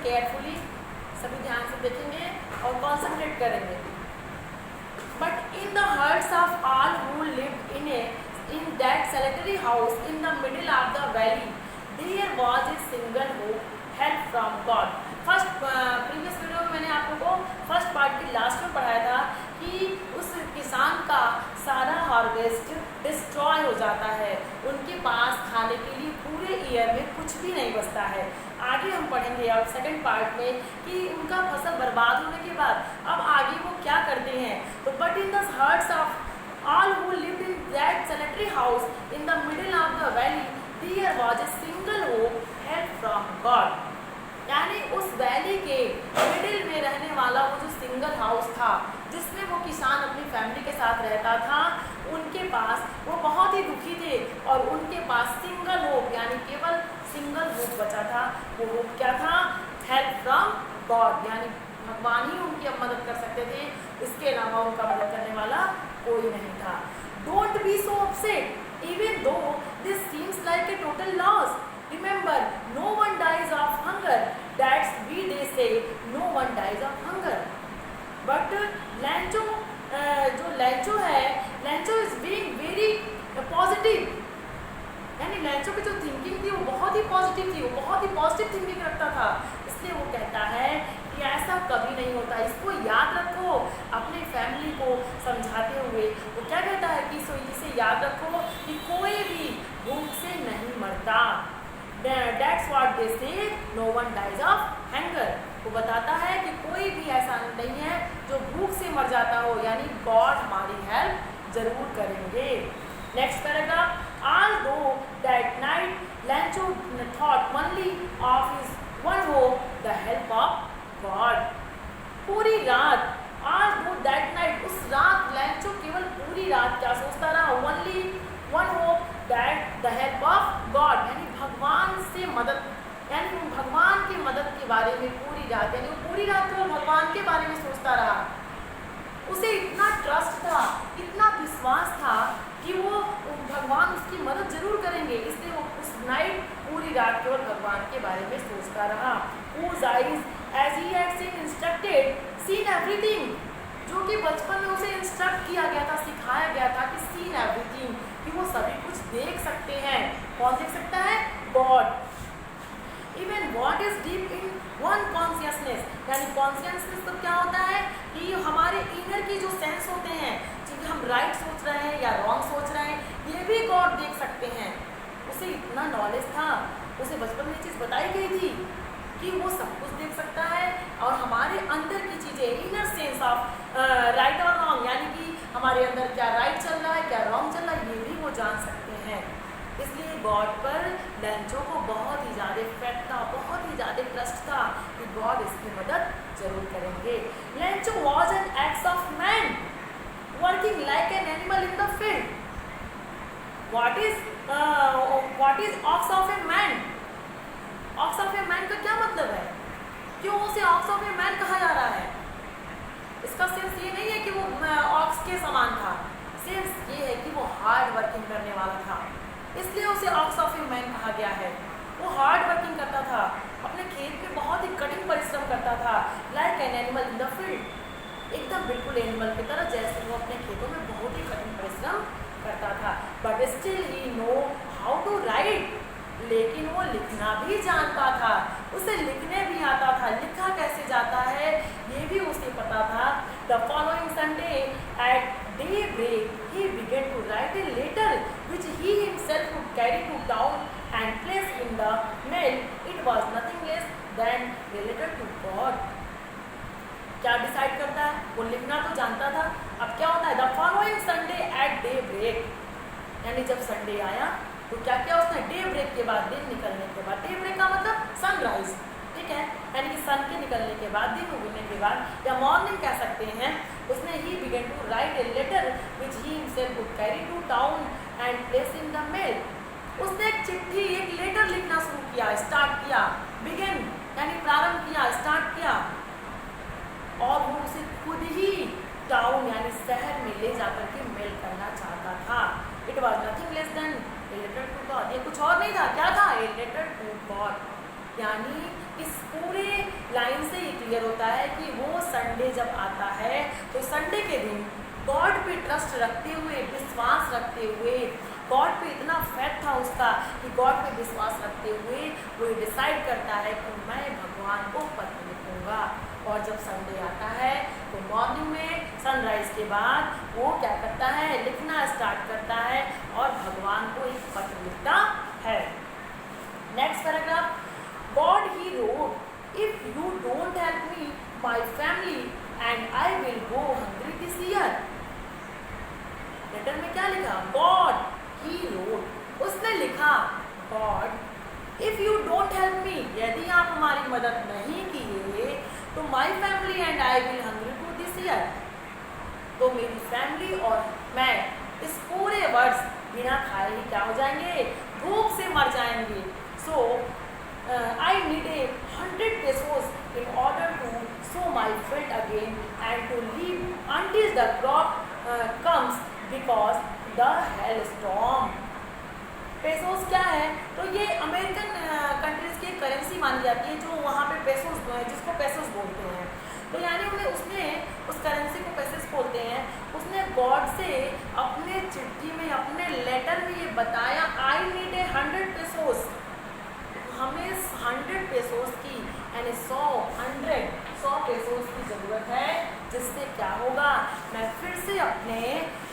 Carefully सभी ध्यान से देखेंगे और कॉन्सेंट्रेट करेंगे। But in the hearts of all who lived in that solitary house in the middle of the valley there was a single hope, help from God। First previous video में मैंने आप लोगों को फर्स्ट पार्ट के last में पढ़ाया था कि उस किसान का सारा हार्वेस्ट डिस्ट्रॉय हो जाता है, उनके पास खाने के लिए पूरे ईयर में कुछ भी नहीं बचता है। आगे हम पढ़ेंगे अब सेकंड पार्ट में कि उनका फसल बर्बाद होने के बाद अब आगे वो क्या करते हैं। तो but in the hearts of all who lived in that solitary house in the middle of the valley there was a single hope, help from God। यानी उस वैली के मिडिल में रहने वाला वो जो सिंगल हाउस था जिसमें वो किसान अपनी फैमिली के साथ रहता था, उनके पास वो बहुत ही दुखी थे और उनके पास सिंगल होप यानी केवल सिंगल होप बचा था। वो होप क्या था? हेल्प फ्रॉम गॉड, यानी भगवान ही उनकी अब मदद कर सकते थे, इसके अलावा उनका मदद करने वाला कोई नहीं था। Don't be so upset even though this seems like a total loss, remember no one dies of hunger, that's we they say no one dies of hunger. But लैंचो जो लैंचो है, लैंचो इज बीइंग वेरी पॉजिटिव, यानी लैंचो की जो thinking थी वो बहुत ही पॉजिटिव थी, वो बहुत ही पॉजिटिव थिंकिंग रखता था। इसलिए वो कहता है कि ऐसा कभी नहीं होता, इसको याद रखो। अपने फैमिली को समझाते हुए वो क्या कहता है कि इसे याद रखो कि कोई भी भूख से नहीं मरता, that's what they say no one dies of hunger. वो बताता है कि कोई भी ऐसा नहीं है जो भूख से मर जाता हो, यानी गॉड हमारी हेल्प जरूर करेंगे। Next paragraph, although that night Lancho thought only of his one hope, the help of God। पूरी रात, although that night, उस रात लैंचो केवल पूरी रात क्या सोचता रहा? only one hope, that the help of God, यानी भगवान से मदद, यानी भगवान की मदद के बारे में पूरी रात, यानी वो पूरी रात केवल भगवान के बारे में सोचता रहा। उसे इतना ट्रस्ट था, इतना विश्वास था कि वो भगवान उसकी मदद जरूर करेंगे, इसलिए वो उस नाइट पूरी रात केवल भगवान के बारे में सोचता रहा। Whose eyes, as he had seen instructed, seen everything, जो कि बचपन में उसे इंस्ट्रक्ट किया गया था, सिखाया गया था कि seen everything, कि वो सभी कुछ देख सकते हैं। कौन देख सकता है? God। Even what is deep in one consciousness, यानी कॉन्शियसनेस तो क्या होता है कि हमारे इनर की जो सेंस होते हैं, कि हम राइट सोच रहे हैं या रॉन्ग सोच रहे हैं, ये भी गॉड देख सकते हैं। उसे इतना नॉलेज था, उसे बचपन में चीज़ बताई गई थी कि वो सब कुछ देख सकता है और हमारे अंदर की चीज़ें, इनर सेंस ऑफ राइट और रॉन्ग, यानी कि हमारे अंदर क्या राइट चल रहा है, क्या रॉन्ग चल रहा है, ये भी वो जान सकते हैं। इसलिए गॉड पर लैंचो को बहुत ही ज़्यादा फेथ था, बहुत ही ज़्यादा ट्रस्ट था कि गॉड इसकी मदद जरूर करेंगे। लैंचो was an x of man working like an animal in the field. What is ox of a man? Ox of a man का क्या मतलब है? क्यों उसे ऑक्स ऑफ ए मैन कहा जा रहा है? इसका सेंस ये नहीं है कि वो ऑक्स के समान था, सेंस ये है कि वो हार्ड वर्किंग करने वाला था, इसलिए उसे ऑक्स ऑफ ए मैन कहा गया है। वो हार्ड वर्किंग करता था, अपने खेत में बहुत ही कठिन परिश्रम करता था, like an animal in the field, एकदम बिल्कुल एनिमल की तरह, जैसे वो अपने खेतों में बहुत ही कठिन परिश्रम करता था। But still he know how to write, लेकिन वो लिखना भी जानता था, उसे लिखने भी आता था। लिखा कैसे जाता है ये भी उसे पता था। The following Sunday at daybreak he began to write a letter which he himself would carry to town and place in the mail. It was nothing less than a letter to God। क्या decide करता है? वो लिखना तो जानता था। अब क्या होता है? The following Sunday at daybreak, यानी जब संडे आया तो क्या किया उसने? डे ब्रेक के बाद, दिन निकलने के बाद, डे ब्रेक का मतलब सनराइज, ठीक है, यानी कि सन के निकलने के बाद, दिन उगने के बाद या मॉर्निंग कह सकते हैं, उसने he began to write a letter which he himself would carry to town and place in the mail. उसने एक चिट्ठी, एक लेटर लिखना शुरू किया, स्टार्ट किया, बिगन यानी प्रारंभ किया, स्टार्ट किया, और वो उसे खुद ही टाउन यानी शहर में ले जाकर के मेल करना चाहता था। It was nothing less than a letter to God, ये कुछ और नहीं था, क्या था? ए लेटर टू गॉड, यानी इस पूरे लाइन से ये क्लियर होता है कि वो संडे जब आता है तो संडे के दिन गॉड पे ट्रस्ट रखते हुए, विश्वास रखते हुए, गॉड पे इतना फेथ था उसका कि गॉड पे विश्वास रखते हुए वो डिसाइड करता है कि मैं भगवान को पत्र लिखूंगा। और जब संडे आता है तो मॉर्निंग में सनराइज के बाद वो क्या करता है, लिखना स्टार्ट करता है और भगवान को एक पत्र लिखता है। Next paragraph, God he wrote, if you don't help me my family and I will go hungry this year. Letter में क्या लिखा, गॉड ही रोट, उसने लिखा God if you don't help me, यदि आप हमारी मदद नहीं किए तो my family and I will hungry to this year, तो मेरी फैमिली और मैं इस पूरे वर्ष बिना खाए ही क्या हो जाएंगे, भूख से मर जाएंगे। सो I need 100 pesos in order to sow my field again and to live until the crop comes because the hailstorm। Pesos क्या है, तो ये अमेरिकन कंट्रीज की करेंसी मानी जाती है, जो वहाँ पे पेसोस, जिसको पेसोस बोलते हैं। तो यानी उसने उस करेंसी को पेसोस बोलते हैं। उसने गॉड से अपने चिट्ठी में, अपने लेटर में ये बताया, आई नीड 100 pesos, हमें 100 pesos की, यानी 100 pesos की ज़रूरत है, जिससे क्या होगा, मैं फिर से अपने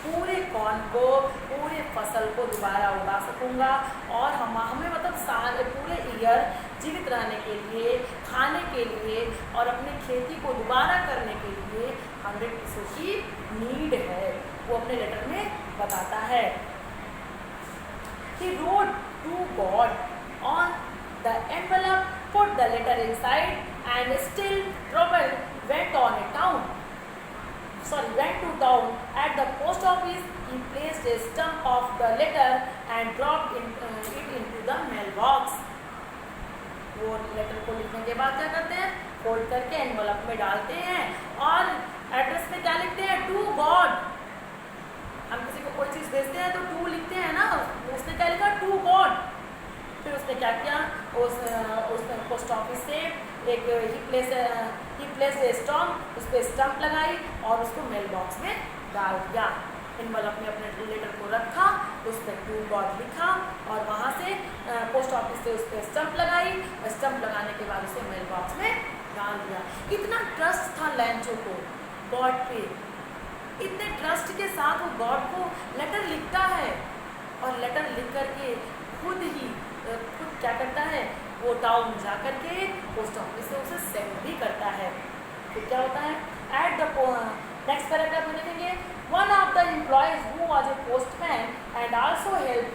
पूरे कॉर्न को, पूरे फसल को दोबारा उगा सकूंगा और हमें मतलब साल पूरे ईयर जीवित रहने के लिए, खाने के लिए और अपनी खेती को दोबारा करने के लिए 100 pesos की नीड है, वो अपने लेटर में बताता है। He wrote to God on the envelope, put the letter inside and still trouble went to town. At the post office, he placed a stump of the letter and dropped it into the mailbox. वो letter को लिखने के बाद क्या करते हैं, fold करके envelope में डालते हैं और एड्रेस में क्या लिखते हैं, टू गॉड। हम किसी को कोई चीज़ भेजते हैं तो टू लिखते हैं ना, उसने क्या लिखा, टू गॉड। फिर उसने क्या किया, उस पोस्ट ऑफिस से एक ही प्लेस स्टम्प, उस पर स्टम्प लगाई और उसको मेल बॉक्स में डाल दिया। एनवलप में अपने लेटर को रखा, उस पर टू गॉड लिखा और वहाँ से पोस्ट ऑफिस से उस पर स्टम्प लगाई, स्टम्प लगाने के बाद उसे मेल बॉक्स में डाल दिया। इतना ट्रस्ट था लैंचो को गॉड पे, इतने ट्रस्ट के साथ वो गॉड को लेटर लिखता है और लेटर लिख करके खुद क्या करता है, वो टाउन जा करके पोस्ट ऑफिस से उसे सेंड भी करता है। फिर क्या होता है, एट द नेक्स्ट पैराग्राफ में देखेंगे, one of the employees who was a postman and also help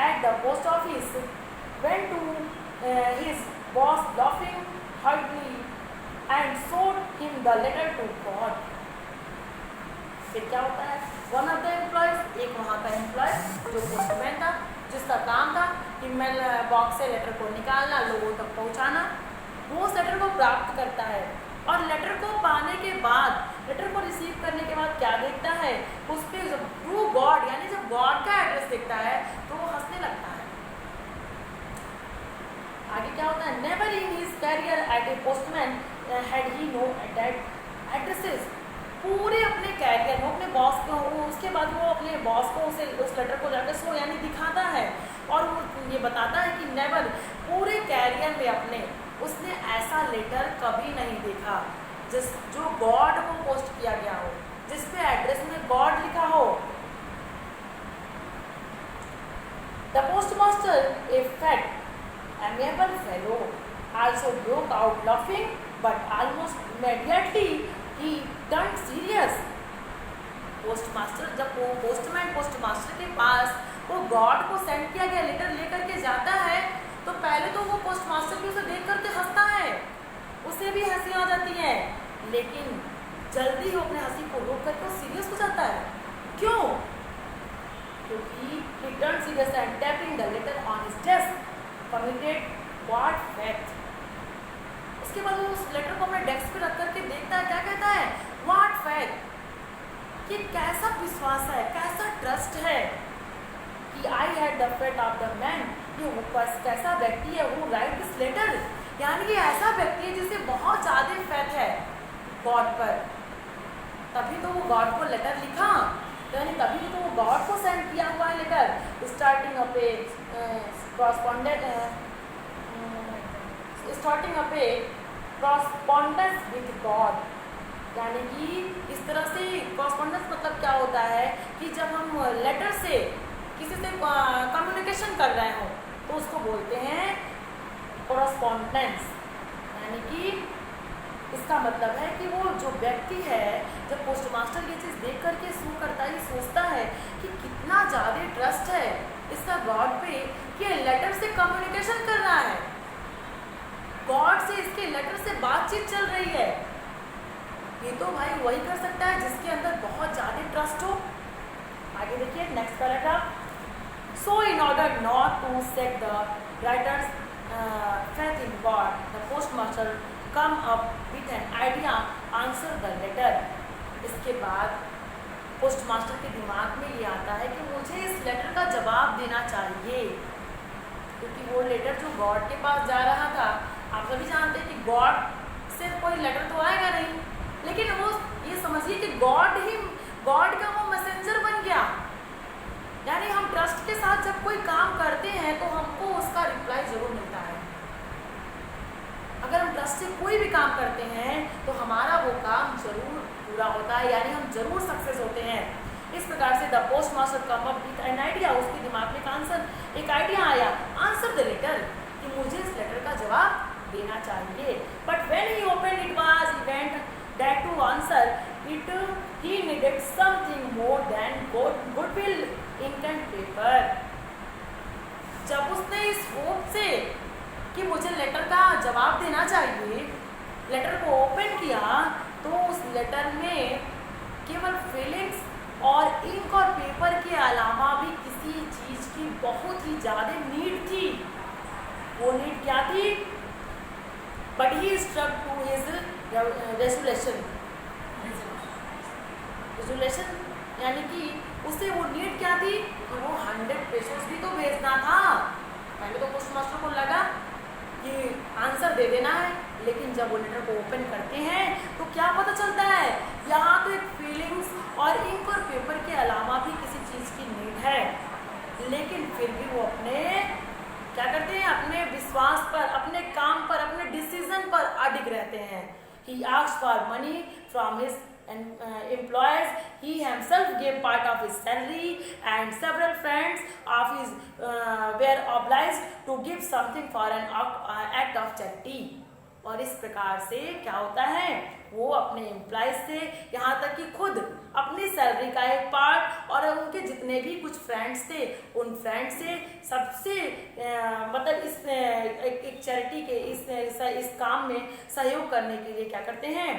at the post office went to his boss laughing heartily and showed him the letter to God। फिर क्या होता है, one of the employees, एक वहाँ का employ जो postman था, जिसका काम था ईमेल बॉक्स से लेटर को निकालना, लोगों तक पहुंचाना, वो उस लेटर को प्राप्त करता है और लेटर को पाने के बाद, लेटर को रिसीव करने के बाद क्या देखता है, उस पर जब ट्रू गॉड यानी जब गॉड का एड्रेस देखता है तो वो हंसने लगता है। आगे क्या होता है, never in his career at a postman had he know that addresses. पूरे अपने कैरियर में अपने बॉस को, उसके बाद वो अपने बॉस को उस लेटर को जाकर शो यानी दिखाता है और वो ये बताता है कि नेवर, पूरे कैरियर में अपने उसने ऐसा लेटर कभी नहीं देखा जो गॉड को पोस्ट किया गया हो, जिस पे एड्रेस में गॉड लिखा हो। The postmaster, A fat amiable fellow, also broke out laughing, but almost immediately he turned serious। Postmaster, जब वो पोस्टमास्टर के पास वो गॉड को सेंड किया गया लेटर लेकर के जाता है तो पहले तो वो पोस्टमास्टर भी उसे देख करके हंसता है, उसे भी हंसी आ जाती है, लेकिन जल्दी वो अपने हंसी को रोक करके सीरियस हो जाता है। क्यों? क्योंकि he turned serious and tapping the letter on his desk committed what fact। उसके बाद वो उस लेटर को अपने डेस्क पे रख करके देखता है, क्या कहता है, व्हाट फैक्ट, कि कैसा विश्वास है, कैसा ट्रस्ट है कि I had the fate of the man, ये कैसा व्यक्ति है वो राइट दिस लेटर, यानी कि ऐसा व्यक्ति है जिसे बहुत ज़्यादा फेथ है गॉड पर, तभी तो वो गॉड को लेटर लिखा, यानी तभी तो वो गॉड को सेंड किया हुआ है letter. Starting up a correspondence with God, यानी कि इस तरह से कॉरस्पॉन्डेंस मतलब क्या होता है कि जब हम लेटर से किसी से कम्युनिकेशन कर रहे हो तो उसको बोलते हैं कॉरस्पॉन्डेंस। यानी कि इसका मतलब है कि वो जो व्यक्ति है, जब पोस्ट मास्टर ये चीज़ देख करके शुरू करता है, सोचता है कि कितना ज़्यादा ट्रस्ट है इसका गॉड पे कि लेटर से कम्युनिकेशन कर रहा है, गॉड से इसके लेटर से बातचीत चल रही है। ये तो भाई वही कर सकता है जिसके अंदर बहुत ज़्यादा ट्रस्ट हो। आगे देखिए next paragraph. So in order not to set the writer's faith in God, the postmaster come up with an idea, answer the letter। इसके बाद पोस्टमास्टर के दिमाग में ये आता है कि मुझे इस लेटर का जवाब देना चाहिए, क्योंकि वो लेटर जो गॉड के पास जा रहा था, आप सभी जानते हैं कि गॉड से कोई लेटर तो आएगा नहीं, लेकिन वो ये समझिए कि गॉड का वो मैसेंजर बन गया। यानी हम ट्रस्ट के साथ जब कोई काम करते हैं तो हमको उसका रिप्लाई जरूर मिलता है। अगर हम ट्रस्ट से कोई भी काम करते हैं तो हमारा वो काम जरूर पूरा होता है, यानी हम जरूर सक्सेस होते हैं। इस प्रकार से the post master come up with an idea, उसके दिमाग में एक आइडिया आया, आंसर द लेटर, कि मुझे इस लेटर का जवाब देना चाहिए। But when he opened it was event that to answer it he needed something more than goodwill ink and paper. जब उसने इस होप से कि मुझे लेटर का जवाब देना चाहिए, लेटर को ओपन किया तो उस लेटर में केवल फीलिंग्स और इंक और पेपर के अलावा भी किसी चीज की बहुत ही ज्यादा नीड थी। वो नीड क्या थी? But he struck to his resolution, यानी कि उससे वो नीड क्या थी कि वो 100 पेशेंट्स भी तो भेजना था। पहले तो पोस्ट मास्टर को लगा कि आंसर दे देना है, लेकिन जब वो लेटर को ओपन करते हैं तो क्या पता चलता है, यहाँ तो एक फीलिंग्स और इंक और पेपर के अलावा भी किसी चीज़ की नीड है। लेकिन फिर भी वो अपने क्या करते हैं, अपने विश्वास पर, अपने काम पर, अपने डिसीजन पर अडिग रहते हैं। He asked for money from his employees. He himself gave part of his salary, and several friends of his were obliged to give something for an act of charity। और इस प्रकार से क्या होता है, वो अपने एम्प्लॉयज से, यहाँ तक कि खुद अपनी सैलरी का एक पार्ट और उनके जितने भी कुछ फ्रेंड्स थे, उन फ्रेंड्स से सबसे मतलब इस एक चैरिटी के इस काम में सहयोग करने के लिए क्या करते हैं,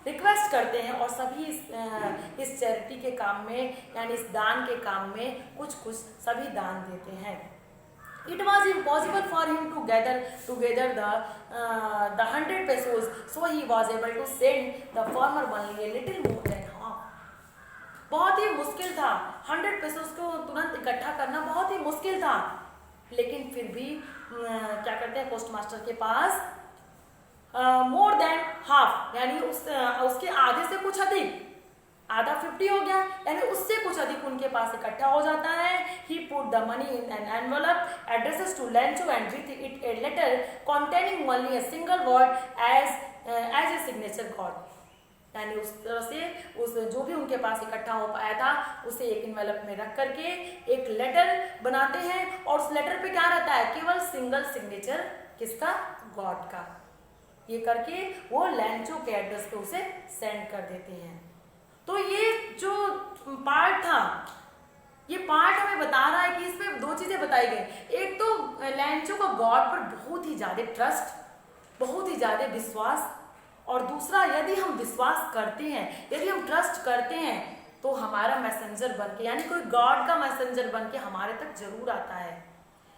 रिक्वेस्ट करते हैं, और सभी इस चैरिटी के काम में, यानी इस दान के काम में कुछ कुछ सभी दान देते हैं। It was impossible for him to gather together the 100 pesos, so he was able to send the farmer only a little more than half। बहुत ही मुश्किल था, 100 pesos को तुरंत इकट्ठा करना बहुत ही मुश्किल था, लेकिन फिर भी क्या करते हैं, पोस्ट मास्टर के पास मोर देन हाफ, यानी उसके आधे से कुछ अधिक, आधा 50 हो गया, यानी उससे कुछ अधिक उनके पास इकट्ठा हो जाता है। He put the money in an envelope, addresses to Lencho and with it a letter containing only a single word as a signature God। यानी उस तरह से उस जो भी उनके पास इकट्ठा हो पाया था उसे एक एनवेलप में रख करके एक लेटर बनाते हैं, और उस लेटर पे क्या रहता है, केवल सिंगल सिग्नेचर, किसका, गॉड का। ये करके वो लेंचो के एड्रेस पे उसे सेंड कर देते हैं। तो ये जो पार्ट था, ये पार्ट हमें बता रहा है कि इसमें दो चीजें बताई गई। एक तो लेंचो का गॉड पर बहुत ही ज्यादा ट्रस्ट, बहुत ही ज्यादा विश्वास, और दूसरा यदि हम विश्वास करते हैं, यदि हम ट्रस्ट करते हैं तो हमारा मैसेंजर बन के, यानी कोई गॉड का मैसेंजर बन के हमारे तक जरूर आता है।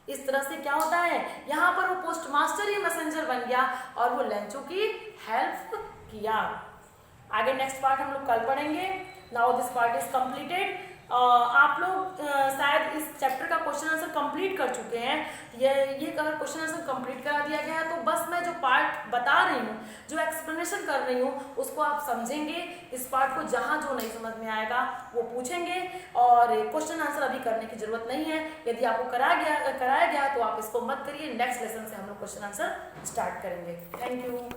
इस तरह से क्या होता है, यहाँ पर वो पोस्ट मास्टर ही मैसेंजर बन गया और वो लेंचो की हेल्प किया। आगे नेक्स्ट पार्ट हम लोग कल पढ़ेंगे। Now this part is completed. आप लोग शायद इस चैप्टर का क्वेश्चन आंसर कंप्लीट कर चुके हैं। ये अगर क्वेश्चन आंसर कंप्लीट करा दिया गया है तो बस मैं जो पार्ट बता रही हूँ, जो एक्सप्लेनेशन कर रही हूँ, उसको आप समझेंगे। इस पार्ट को जहाँ जो नहीं समझ में आएगा वो पूछेंगे और क्वेश्चन आंसर अभी करने की जरूरत नहीं है। यदि आपको कराया गया तो आप इसको मत करिए। नेक्स्ट लेसन से हम लोग क्वेश्चन आंसर स्टार्ट करेंगे। Thank you.